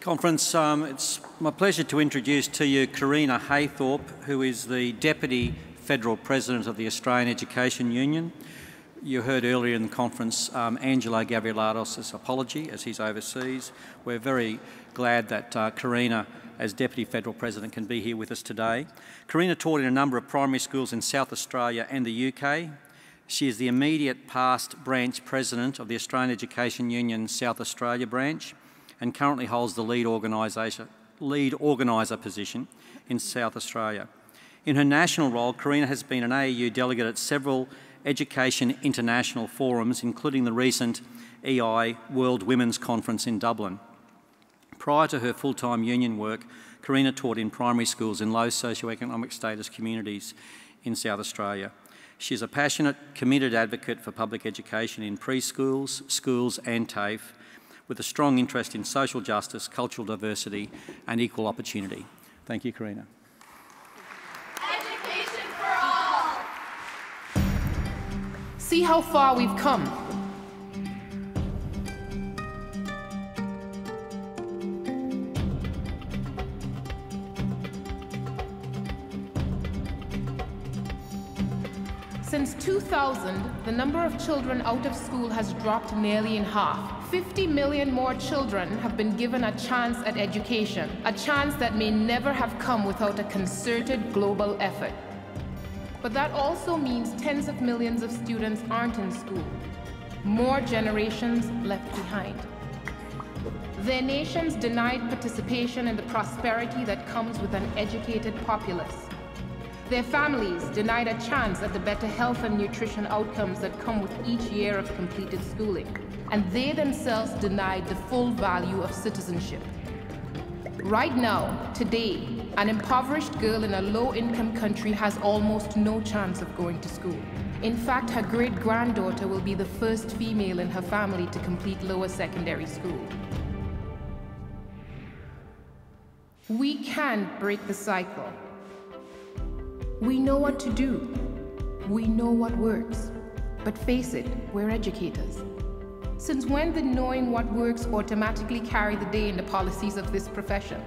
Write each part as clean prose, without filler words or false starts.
Conference, it's my pleasure to introduce to you Correna Haythorpe, who is the Deputy Federal President of the Australian Education Union. You heard earlier in the conference Angelo Gavrielados' apology as he's overseas. We're very glad that Correna, as Deputy Federal President, can be here with us today. Correna taught in a number of primary schools in South Australia and the UK. She is the immediate past branch President of the Australian Education Union South Australia branch and currently holds the lead organiser position in South Australia. In her national role, Correna has been an AEU delegate at several education international forums, including the recent EI World Women's Conference in Dublin. Prior to her full-time union work, Correna taught in primary schools in low socioeconomic status communities in South Australia. She is a passionate, committed advocate for public education in preschools, schools and TAFE, with a strong interest in social justice, cultural diversity and equal opportunity. Thank you, Correna. Education for all! See how far we've come. Since 2000, the number of children out of school has dropped nearly in half. 50 million more children have been given a chance at education, a chance that may never have come without a concerted global effort. But that also means tens of millions of students aren't in school. More generations left behind. Their nations denied participation in the prosperity that comes with an educated populace. Their families denied a chance at the better health and nutrition outcomes that come with each year of completed schooling. And they themselves denied the full value of citizenship. Right now, today, an impoverished girl in a low-income country has almost no chance of going to school. In fact, her great-granddaughter will be the first female in her family to complete lower secondary school. We can break the cycle. We know what to do. We know what works. But face it, we're educators. Since when did knowing what works automatically carry the day in the policies of this profession?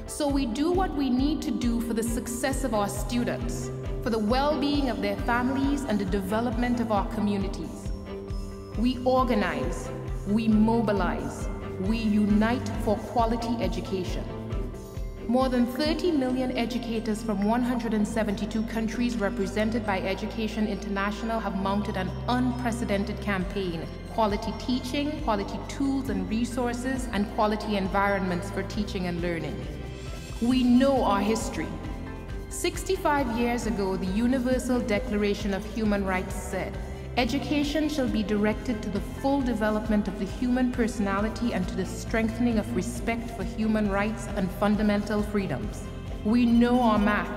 So we do what we need to do for the success of our students, for the well-being of their families and the development of our communities. We organize, we mobilize, we unite for quality education. More than 30 million educators from 172 countries represented by Education International have mounted an unprecedented campaign: quality teaching, quality tools and resources, and quality environments for teaching and learning. We know our history. 65 years ago, the Universal Declaration of Human Rights said, "Education shall be directed to the full development of the human personality and to the strengthening of respect for human rights and fundamental freedoms." We know our math.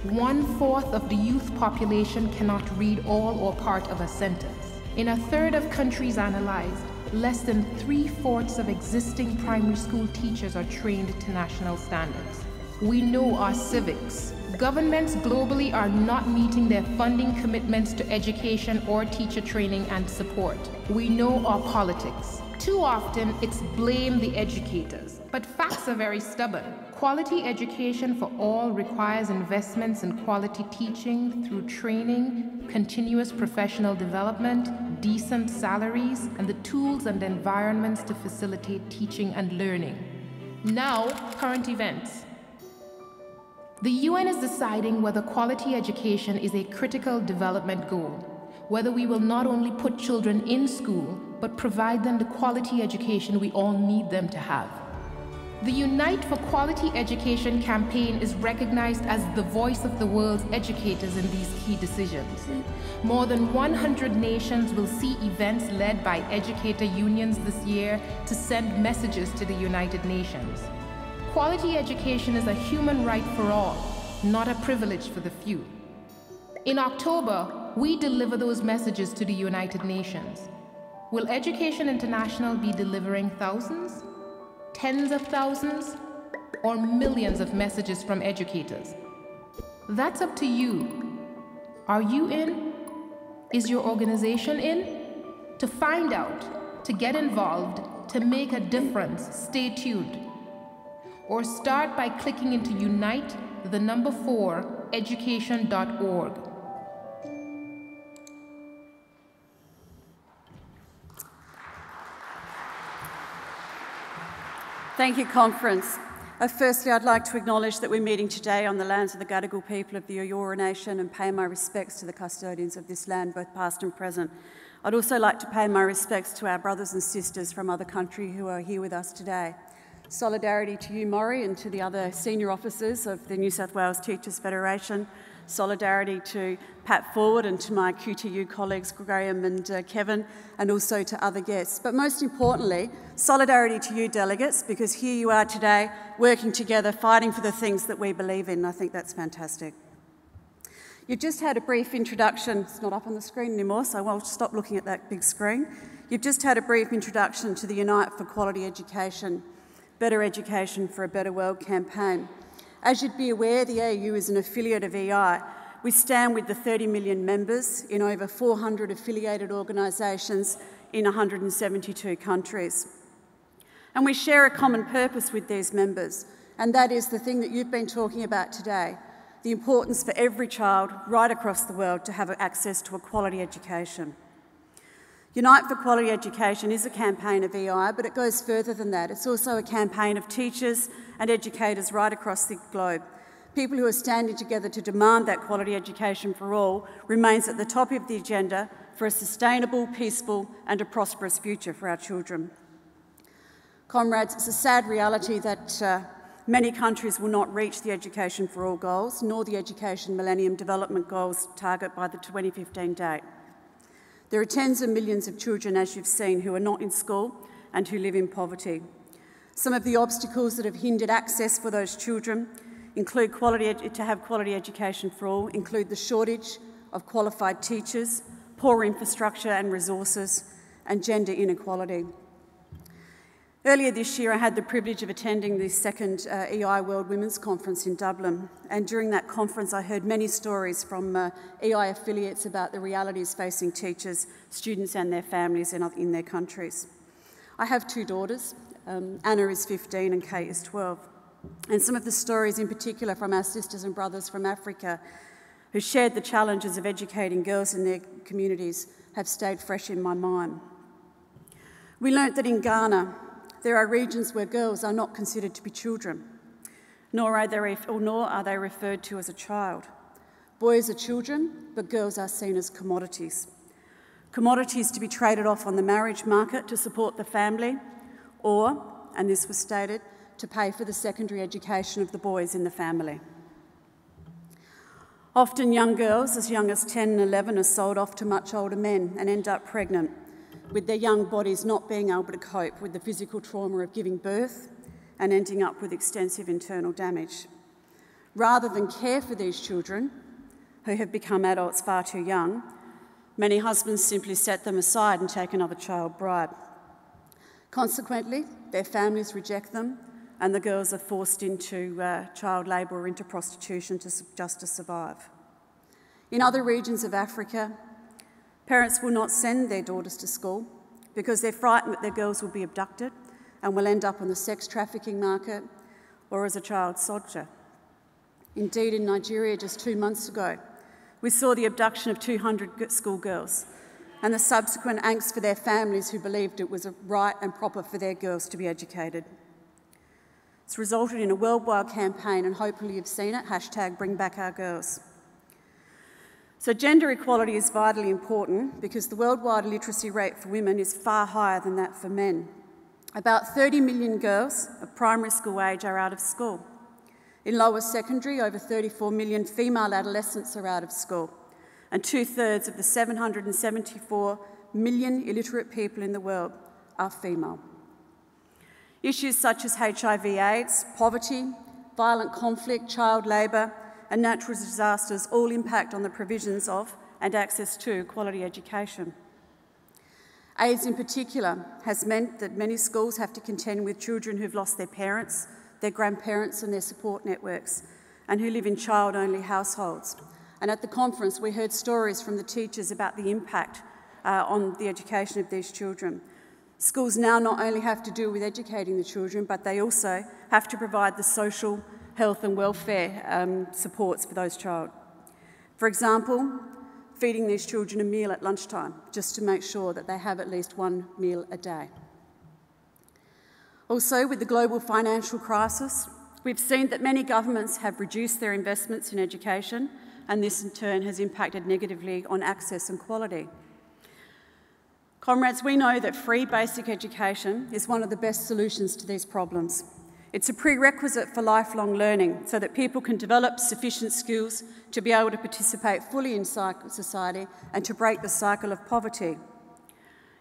1/4 of the youth population cannot read all or part of a sentence. In a third of countries analyzed, less than 3/4 of existing primary school teachers are trained to national standards. We know our civics. Governments globally are not meeting their funding commitments to education or teacher training and support. We know our politics. Too often, it's blame the educators. But facts are very stubborn. Quality education for all requires investments in quality teaching through training, continuous professional development, decent salaries, and the tools and environments to facilitate teaching and learning. Now, current events. The UN is deciding whether quality education is a critical development goal, whether we will not only put children in school, but provide them the quality education we all need them to have. The Unite for Quality Education campaign is recognized as the voice of the world's educators in these key decisions. More than 100 nations will see events led by educator unions this year to send messages to the United Nations. Quality education is a human right for all, not a privilege for the few. In October, we deliver those messages to the United Nations. Will Education International be delivering thousands, tens of thousands, or millions of messages from educators? That's up to you. Are you in? Is your organization in? To find out, to get involved, to make a difference, stay tuned. Or start by clicking into unite4education.org. Thank you, Conference. Firstly, I'd like to acknowledge that we're meeting today on the lands of the Gadigal people of the Eora Nation and pay my respects to the custodians of this land, both past and present. I'd also like to pay my respects to our brothers and sisters from other country who are here with us today. Solidarity to you, Maury, and to the other senior officers of the New South Wales Teachers Federation. Solidarity to Pat Forward and to my QTU colleagues, Graham and Kevin, and also to other guests. But most importantly, solidarity to you, delegates, because here you are today, working together, fighting for the things that we believe in. I think that's fantastic. You've just had a brief introduction. It's not up on the screen anymore, so I won't stop looking at that big screen. You've just had a brief introduction to the Unite for Quality Education, Better Education for a Better World campaign. As you'd be aware, the AU is an affiliate of EI. We stand with the 30 million members in over 400 affiliated organisations in 172 countries. And we share a common purpose with these members, and that is the thing that you've been talking about today, the importance for every child right across the world to have access to a quality education. Unite for Quality Education is a campaign of EI, but it goes further than that. It's also a campaign of teachers and educators right across the globe. People who are standing together to demand that quality education for all remains at the top of the agenda for a sustainable, peaceful and a prosperous future for our children. Comrades, it's a sad reality that many countries will not reach the Education for All goals, nor the Education Millennium Development Goals target by the 2015 date. There are tens of millions of children, as you've seen, who are not in school and who live in poverty. Some of the obstacles that have hindered access for those children include to have quality education for all, include the shortage of qualified teachers, poor infrastructure and resources, and gender inequality. Earlier this year, I had the privilege of attending the second EI World Women's Conference in Dublin, and during that conference I heard many stories from EI affiliates about the realities facing teachers, students and their families in their countries. I have two daughters. Anna is 15 and Kate is 12. And some of the stories in particular from our sisters and brothers from Africa who shared the challenges of educating girls in their communities have stayed fresh in my mind. We learnt that in Ghana, there are regions where girls are not considered to be children, nor are they referred to as a child. Boys are children, but girls are seen as commodities. Commodities to be traded off on the marriage market to support the family, or, and this was stated, to pay for the secondary education of the boys in the family. Often young girls, as young as 10 and 11, are sold off to much older men and end up pregnant, with their young bodies not being able to cope with the physical trauma of giving birth and ending up with extensive internal damage. Rather than care for these children, who have become adults far too young, many husbands simply set them aside and take another child bride. Consequently, their families reject them and the girls are forced into child labour or into prostitution just to survive. In other regions of Africa, parents will not send their daughters to school because they're frightened that their girls will be abducted and will end up on the sex trafficking market or as a child soldier. Indeed, in Nigeria just 2 months ago, we saw the abduction of 200 schoolgirls and the subsequent angst for their families who believed it was right and proper for their girls to be educated. It's resulted in a worldwide campaign, and hopefully you've seen it, #BringBackOurGirls. So gender equality is vitally important because the worldwide literacy rate for women is far higher than that for men. About 30 million girls of primary school age are out of school. In lower secondary, over 34 million female adolescents are out of school, and 2/3 of the 774 million illiterate people in the world are female. Issues such as HIV/AIDS, poverty, violent conflict, child labour, and natural disasters all impact on the provisions of and access to quality education. AIDS in particular has meant that many schools have to contend with children who've lost their parents, their grandparents and their support networks, and who live in child-only households. And at the conference we heard stories from the teachers about the impact on the education of these children. Schools now not only have to deal with educating the children, but they also have to provide the social, health and welfare supports for those children. For example, feeding these children a meal at lunchtime, just to make sure that they have at least one meal a day. Also, with the global financial crisis, we've seen that many governments have reduced their investments in education, and this in turn has impacted negatively on access and quality. Comrades, we know that free basic education is one of the best solutions to these problems. It's a prerequisite for lifelong learning so that people can develop sufficient skills to be able to participate fully in society and to break the cycle of poverty.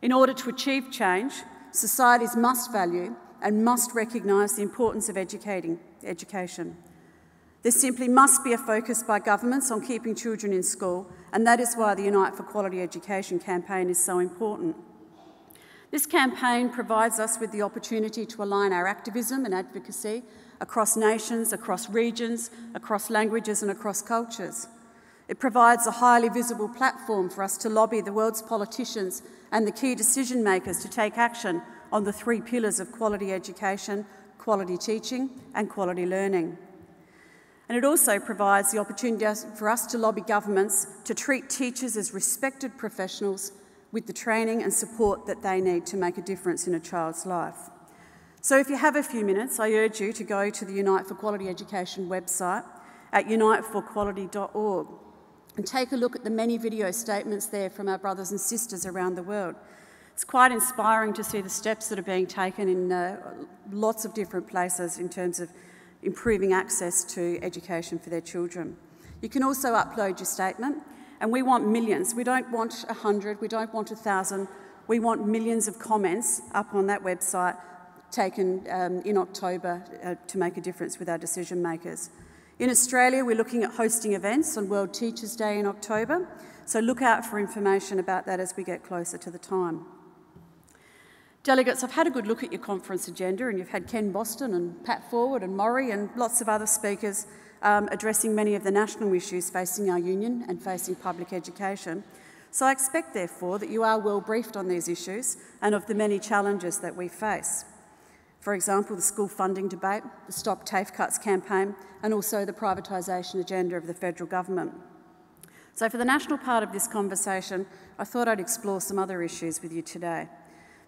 In order to achieve change, societies must value and must recognise the importance of education. There simply must be a focus by governments on keeping children in school, and that is why the Unite for Quality Education campaign is so important. This campaign provides us with the opportunity to align our activism and advocacy across nations, across regions, across languages and across cultures. It provides a highly visible platform for us to lobby the world's politicians and the key decision makers to take action on the 3 pillars of quality education, quality teaching and quality learning. And it also provides the opportunity for us to lobby governments to treat teachers as respected professionals with the training and support that they need to make a difference in a child's life. So if you have a few minutes, I urge you to go to the Unite for Quality Education website at uniteforquality.org and take a look at the many video statements there from our brothers and sisters around the world. It's quite inspiring to see the steps that are being taken in lots of different places in terms of improving access to education for their children. You can also upload your statement, and we want millions. We don't want 100, we don't want 1,000, we want millions of comments up on that website taken in October to make a difference with our decision makers. In Australia, we're looking at hosting events on World Teachers' Day in October, so look out for information about that as we get closer to the time. Delegates, I've had a good look at your conference agenda, and you've had Ken Boston and Pat Forward and Maury and lots of other speakers addressing many of the national issues facing our union and facing public education. So I expect, therefore, that you are well briefed on these issues and of the many challenges that we face. For example, the school funding debate, the Stop TAFE Cuts campaign, and also the privatisation agenda of the federal government. So for the national part of this conversation, I thought I'd explore some other issues with you today.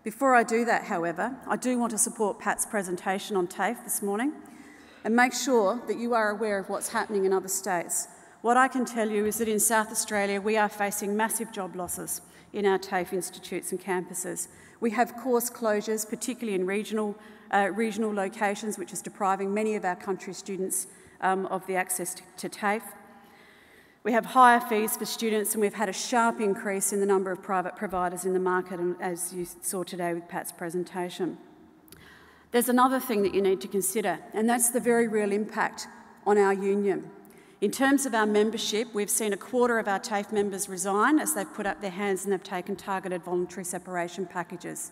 Before I do that, however, I do want to support Pat's presentation on TAFE this morning and make sure that you are aware of what's happening in other states. What I can tell you is that in South Australia, we are facing massive job losses in our TAFE institutes and campuses. We have course closures, particularly in regional locations, which is depriving many of our country students of the access to TAFE. We have higher fees for students, and we've had a sharp increase in the number of private providers in the market, as you saw today with Pat's presentation. There's another thing that you need to consider, and that's the very real impact on our union. In terms of our membership, we've seen 1/4 of our TAFE members resign as they've put up their hands and they've taken targeted voluntary separation packages.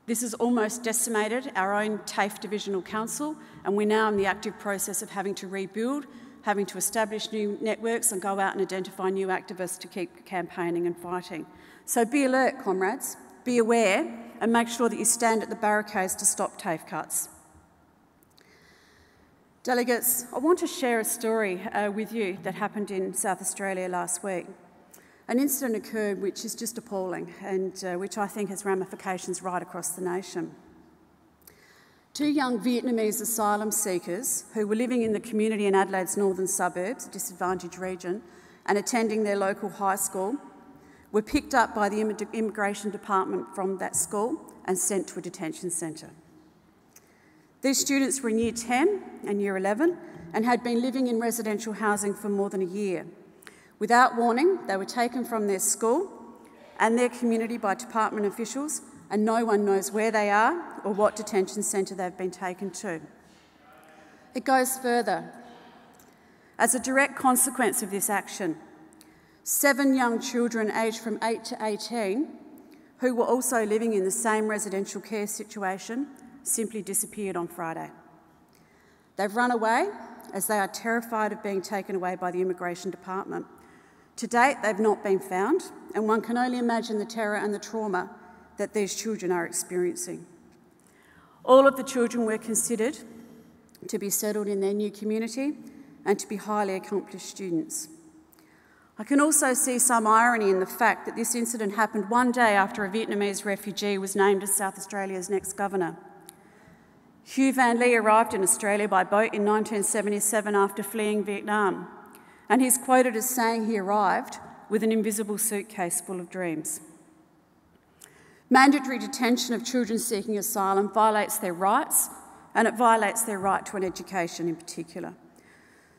This has almost decimated our own TAFE Divisional Council, and we're now in the active process of having to rebuild, having to establish new networks and go out and identify new activists to keep campaigning and fighting. So be alert, comrades, be aware, and make sure that you stand at the barricades to stop TAFE cuts. Delegates, I want to share a story with you that happened in South Australia last week. An incident occurred which is just appalling and which I think has ramifications right across the nation. 2 young Vietnamese asylum seekers who were living in the community in Adelaide's northern suburbs, a disadvantaged region, and attending their local high school, were picked up by the immigration department from that school and sent to a detention centre. These students were in Year 10 and Year 11 and had been living in residential housing for more than a year. Without warning, they were taken from their school and their community by department officials, and no one knows where they are or what detention centre they've been taken to. It goes further. As a direct consequence of this action, 7 young children aged from 8 to 18, who were also living in the same residential care situation, simply disappeared on Friday. They've run away as they are terrified of being taken away by the immigration department. To date, they've not been found, and one can only imagine the terror and the trauma that these children are experiencing. All of the children were considered to be settled in their new community and to be highly accomplished students. I can also see some irony in the fact that this incident happened one day after a Vietnamese refugee was named as South Australia's next governor. Hugh Van Lee arrived in Australia by boat in 1977 after fleeing Vietnam, and he's quoted as saying he arrived with an invisible suitcase full of dreams. Mandatory detention of children seeking asylum violates their rights, and it violates their right to an education in particular.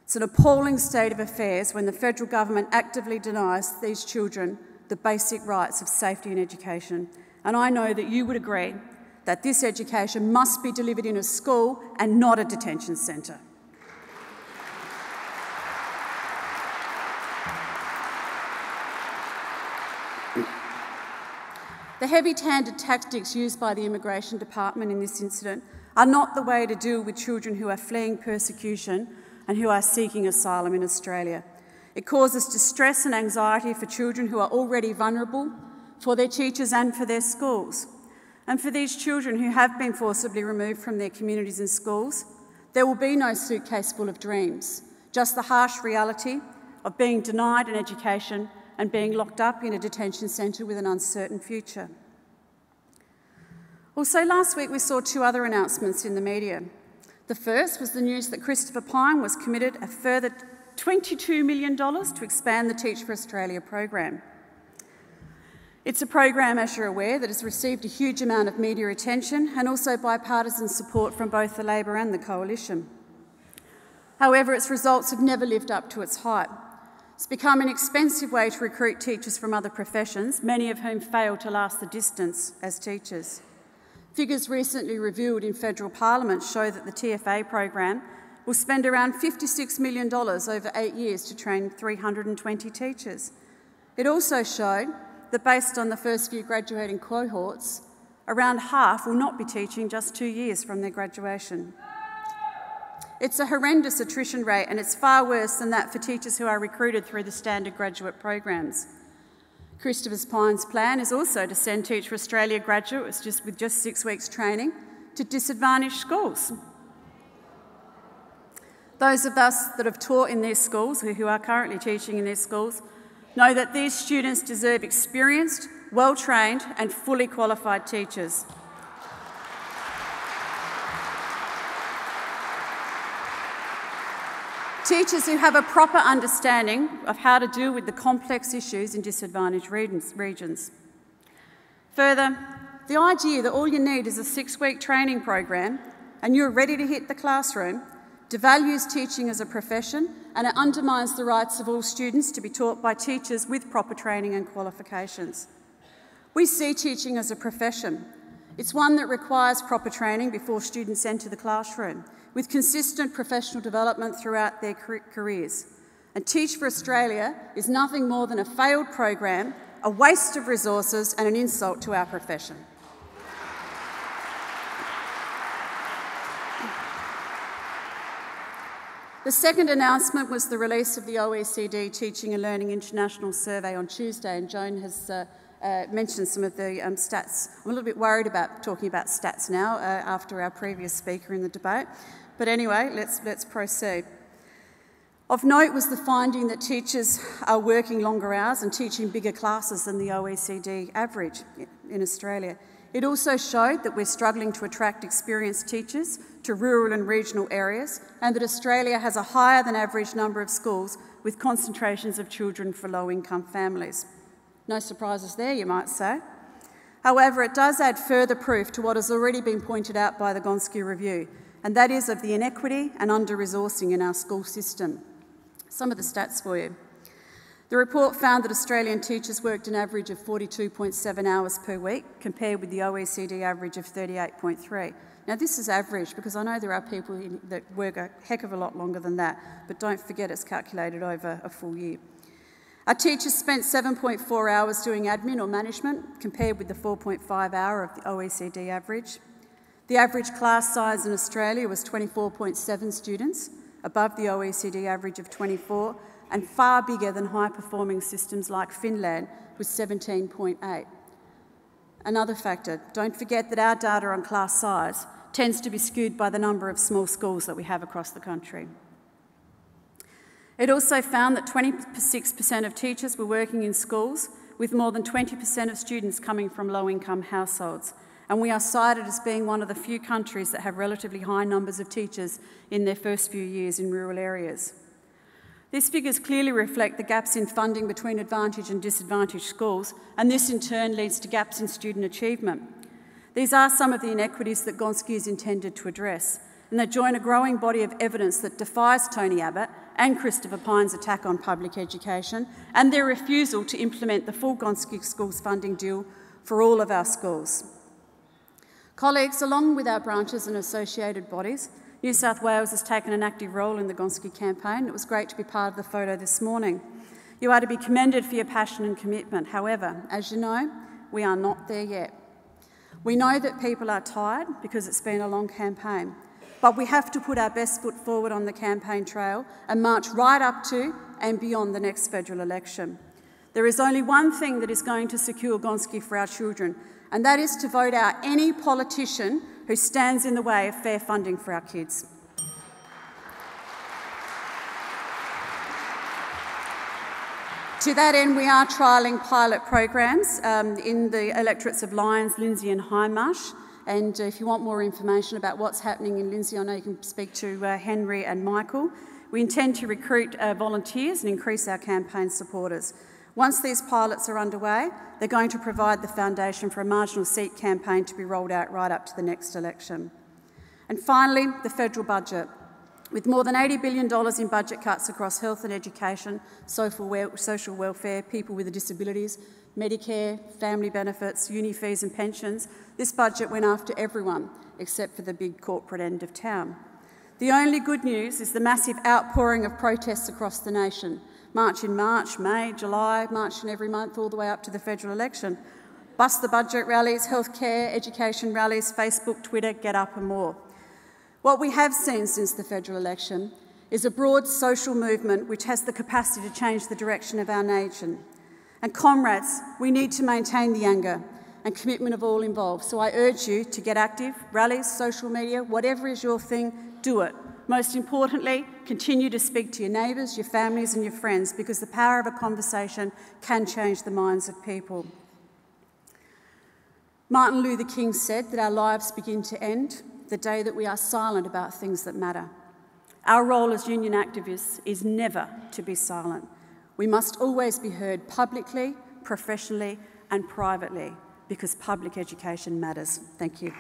It's an appalling state of affairs when the federal government actively denies these children the basic rights of safety and education. And I know that you would agree that this education must be delivered in a school and not a detention centre. The heavy-handed tactics used by the Immigration Department in this incident are not the way to deal with children who are fleeing persecution and who are seeking asylum in Australia. It causes distress and anxiety for children who are already vulnerable, for their teachers and for their schools. And for these children who have been forcibly removed from their communities and schools, there will be no suitcase full of dreams, just the harsh reality of being denied an education and being locked up in a detention centre with an uncertain future. Also, last week we saw two other announcements in the media. The first was the news that Christopher Pyne was committed a further $22 million to expand the Teach for Australia program. It's a program, as you're aware, that has received a huge amount of media attention and also bipartisan support from both the Labor and the Coalition. However, its results have never lived up to its hype. It's become an expensive way to recruit teachers from other professions, many of whom fail to last the distance as teachers. Figures recently revealed in federal parliament show that the TFA program will spend around $56 million over 8 years to train 320 teachers. It also showed that based on the first few graduating cohorts, around half will not be teaching just 2 years from their graduation. It's a horrendous attrition rate, and it's far worse than that for teachers who are recruited through the standard graduate programs. Christopher Pyne's plan is also to send Teach for Australia graduates with just 6 weeks training to disadvantaged schools. Those of us that have taught in these schools, who are currently teaching in these schools, know that these students deserve experienced, well-trained and fully qualified teachers. Teachers who have a proper understanding of how to deal with the complex issues in disadvantaged regions. Further, the idea that all you need is a 6-week training program and you're ready to hit the classroom devalues teaching as a profession, and it undermines the rights of all students to be taught by teachers with proper training and qualifications. We see teaching as a profession. It's one that requires proper training before students enter the classroom, with consistent professional development throughout their careers. And Teach for Australia is nothing more than a failed program, a waste of resources and an insult to our profession. The second announcement was the release of the OECD Teaching and Learning International Survey on Tuesday, and Joan has mentioned some of the stats. I'm a little bit worried about talking about stats now after our previous speaker in the debate, but anyway, let's proceed. Of note was the finding that teachers are working longer hours and teaching bigger classes than the OECD average in Australia. It also showed that we're struggling to attract experienced teachers to rural and regional areas, and that Australia has a higher than average number of schools with concentrations of children for low-income families. No surprises there, you might say. However, it does add further proof to what has already been pointed out by the Gonski Review, and that is of the inequity and under-resourcing in our school system. Some of the stats for you. The report found that Australian teachers worked an average of 42.7 hours per week, compared with the OECD average of 38.3. Now, this is average, because I know there are people that work a heck of a lot longer than that, but don't forget it's calculated over a full year. Our teachers spent 7.4 hours doing admin or management, compared with the 4.5 hour of the OECD average. The average class size in Australia was 24.7 students, above the OECD average of 24, and far bigger than high-performing systems like Finland, with 17.8. another factor. Don't forget that our data on class size tends to be skewed by the number of small schools that we have across the country. It also found that 26% of teachers were working in schools, with more than 20% of students coming from low-income households. And we are cited as being one of the few countries that have relatively high numbers of teachers in their first few years in rural areas. These figures clearly reflect the gaps in funding between advantaged and disadvantaged schools, and this in turn leads to gaps in student achievement. These are some of the inequities that Gonski is intended to address, and they join a growing body of evidence that defies Tony Abbott and Christopher Pyne's attack on public education and their refusal to implement the full Gonski Schools funding deal for all of our schools. Colleagues, along with our branches and associated bodies, New South Wales has taken an active role in the Gonski campaign. It was great to be part of the photo this morning. You are to be commended for your passion and commitment. However, as you know, we are not there yet. We know that people are tired because it's been a long campaign, but we have to put our best foot forward on the campaign trail and march right up to and beyond the next federal election. There is only one thing that is going to secure Gonski for our children, and that is to vote out any politician who stands in the way of fair funding for our kids. To that end, we are trialling pilot programs in the electorates of Lyons, Lindsay and Hindmarsh. And if you want more information about what's happening in Lindsay, I know you can speak to Henry and Michael. We intend to recruit volunteers and increase our campaign supporters. Once these pilots are underway, they're going to provide the foundation for a marginal seat campaign to be rolled out right up to the next election. And finally, the federal budget. With more than $80 billion in budget cuts across health and education, social welfare, people with disabilities, Medicare, family benefits, uni fees and pensions, this budget went after everyone except for the big corporate end of town. The only good news is the massive outpouring of protests across the nation. March in March, May, July, march in every month all the way up to the federal election. Bust the budget rallies, healthcare, education rallies, Facebook, Twitter, Get Up and more. What we have seen since the federal election is a broad social movement which has the capacity to change the direction of our nation. And comrades, we need to maintain the anger and commitment of all involved. So I urge you to get active, rallies, social media, whatever is your thing, do it. Most importantly, continue to speak to your neighbours, your families and your friends, because the power of a conversation can change the minds of people. Martin Luther King said that our lives begin to end the day that we are silent about things that matter. Our role as union activists is never to be silent. We must always be heard publicly, professionally and privately, because public education matters. Thank you.